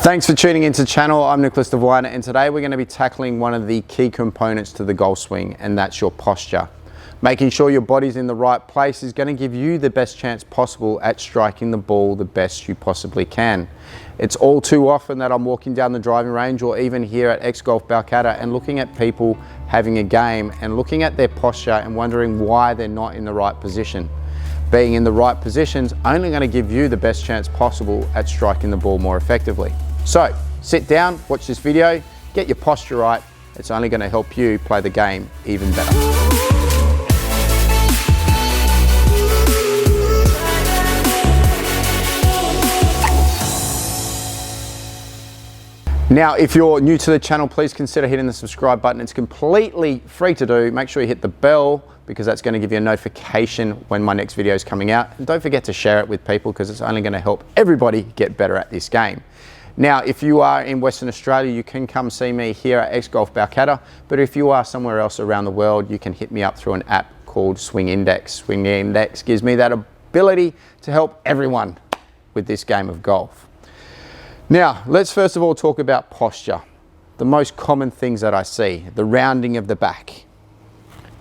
Thanks for tuning into the channel. I'm Nicholas Devine, and today we're going to be tackling one of the key components to the golf swing, and that's your posture. Making sure your body's in the right place is going to give you the best chance possible at striking the ball the best you possibly can. It's all too often that I'm walking down the driving range or even here at X Golf Balcatta and looking at people having a game and looking at their posture and wondering why they're not in the right position. Being in the right position's only going to give you the best chance possible at striking the ball more effectively. So sit down, watch this video, get your posture right. It's only going to help you play the game even better. Now, if you're new to the channel, please consider hitting the subscribe button. It's completely free to do. Make sure you hit the bell because that's going to give you a notification when my next video is coming out. And don't forget to share it with people because it's only going to help everybody get better at this game. Now, if you are in Western Australia, you can come see me here at X Golf Balcatta. But if you are somewhere else around the world, you can hit me up through an app called Swing Index. Swing Index gives me that ability to help everyone with this game of golf. Now, let's first of all talk about posture. The most common things that I see: the rounding of the back,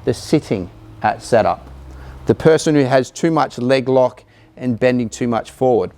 the sitting at setup, the person who has too much leg lock and bending too much forward.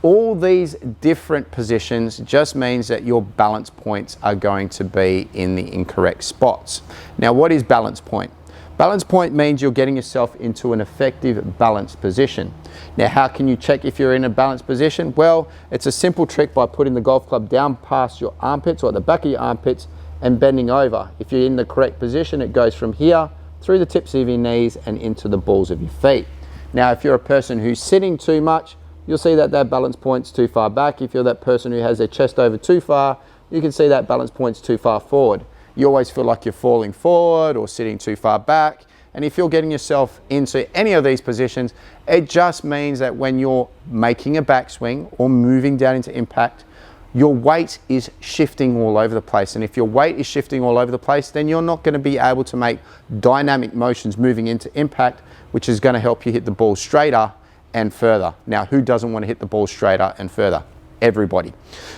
All these different positions just means that your balance points are going to be in the incorrect spots. Now, what is balance point? Balance point means you're getting yourself into an effective balanced position. Now, how can you check if you're in a balanced position? Well, it's a simple trick by putting the golf club down past your armpits or at the back of your armpits and bending over. If you're in the correct position, it goes from here through the tips of your knees and into the balls of your feet. Now, if you're a person who's sitting too much, you'll see that that balance point's too far back. If you're that person who has their chest over too far, you can see that balance point's too far forward. You always feel like you're falling forward or sitting too far back. And if you're getting yourself into any of these positions, it just means that when you're making a backswing or moving down into impact, your weight is shifting all over the place. And if your weight is shifting all over the place, then you're not going to be able to make dynamic motions moving into impact, which is going to help you hit the ball straighter and further. Now, who doesn't want to hit the ball straighter and further? Everybody.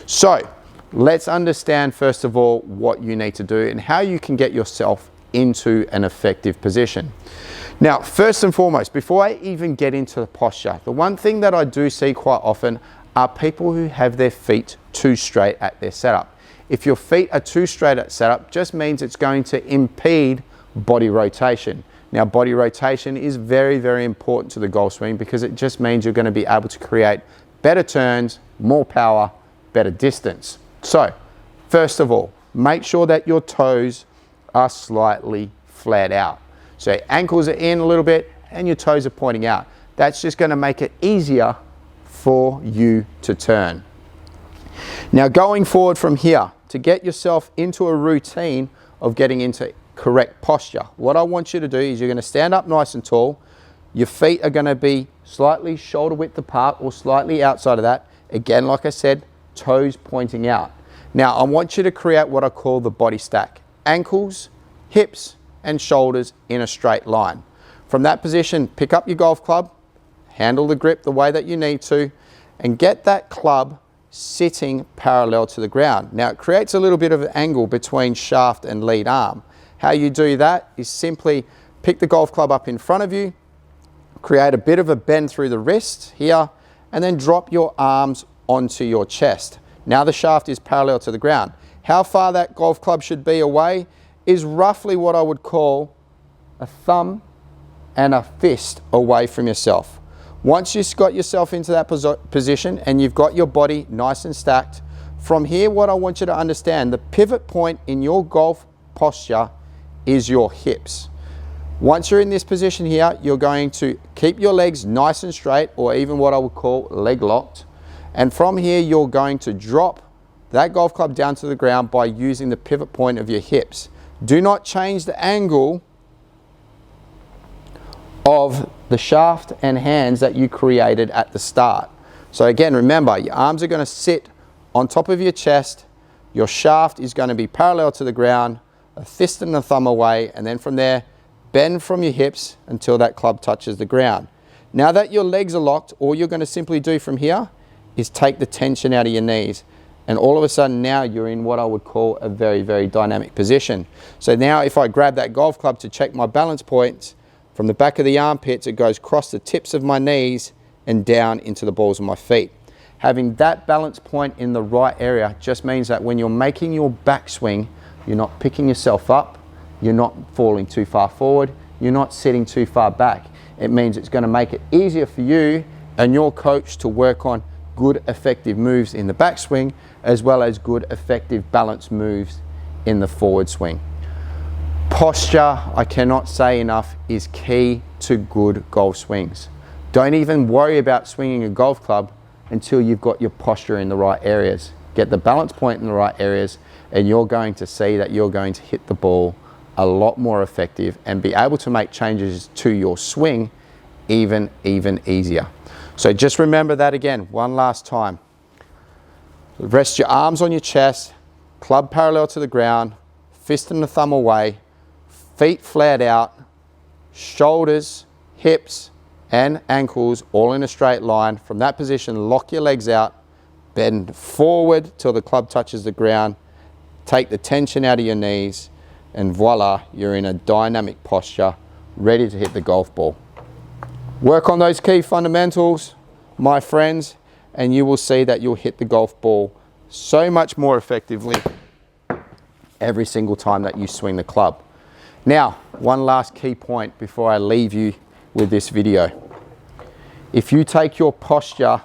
So let's understand first of all what you need to do and how you can get yourself into an effective position. Now, first and foremost, before I even get into the posture, the one thing that I do see quite often are people who have their feet too straight at their setup. If your feet are too straight at setup, just means it's going to impede body rotation. Now, body rotation is very, very important to the golf swing because it just means you're going to be able to create better turns, more power, better distance. So, first of all, make sure that your toes are slightly flat out. So ankles are in a little bit and your toes are pointing out. That's just going to make it easier for you to turn. Now, going forward from here, to get yourself into a routine of getting into correct posture, what I want you to do is you're going to stand up nice and tall. Your feet are going to be slightly shoulder width apart or slightly outside of that. Again, like I said, toes pointing out. Now, I want you to create what I call the body stack. Ankles, hips, and shoulders in a straight line. From that position, pick up your golf club, handle the grip the way that you need to, and get that club sitting parallel to the ground. Now, it creates a little bit of an angle between shaft and lead arm. How you do that is simply pick the golf club up in front of you, create a bit of a bend through the wrist here, and then drop your arms onto your chest. Now the shaft is parallel to the ground. How far that golf club should be away is roughly what I would call a thumb and a fist away from yourself. Once you've got yourself into that position and you've got your body nice and stacked, from here what I want you to understand, the pivot point in your golf posture is your hips. Once you're in this position here, you're going to keep your legs nice and straight, or even what I would call leg locked. And from here, you're going to drop that golf club down to the ground by using the pivot point of your hips. Do not change the angle of the shaft and hands that you created at the start. So again, remember, your arms are going to sit on top of your chest. Your shaft is going to be parallel to the ground, a fist and a thumb away, and then from there, bend from your hips until that club touches the ground. Now that your legs are locked, all you're going to simply do from here is take the tension out of your knees. And all of a sudden now you're in what I would call a very, very dynamic position. So now if I grab that golf club to check my balance points, from the back of the armpits, it goes across the tips of my knees and down into the balls of my feet. Having that balance point in the right area just means that when you're making your backswing, you're not picking yourself up, you're not falling too far forward, you're not sitting too far back. It means it's going to make it easier for you and your coach to work on good effective moves in the backswing, as well as good effective balance moves in the forward swing. Posture, I cannot say enough, is key to good golf swings. Don't even worry about swinging a golf club until you've got your posture in the right areas. Get the balance point in the right areas, and you're going to see that you're going to hit the ball a lot more effective and be able to make changes to your swing even easier. So just remember that again, one last time. Rest your arms on your chest, club parallel to the ground, fist and the thumb away, feet flared out, shoulders, hips, and ankles all in a straight line. From that position, lock your legs out, bend forward till the club touches the ground, take the tension out of your knees, and voila, you're in a dynamic posture, ready to hit the golf ball. Work on those key fundamentals, my friends, and you will see that you'll hit the golf ball so much more effectively every single time that you swing the club. Now, one last key point before I leave you with this video. If you take your posture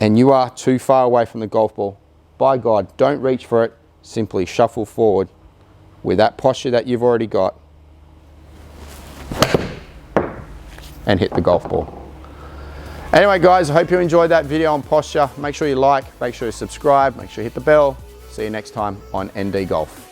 and you are too far away from the golf ball, by God, don't reach for it, simply shuffle forward with that posture that you've already got and hit the golf ball. Anyway guys, I hope you enjoyed that video on posture. Make sure you like, make sure you subscribe, make sure you hit the bell. See you next time on ND Golf.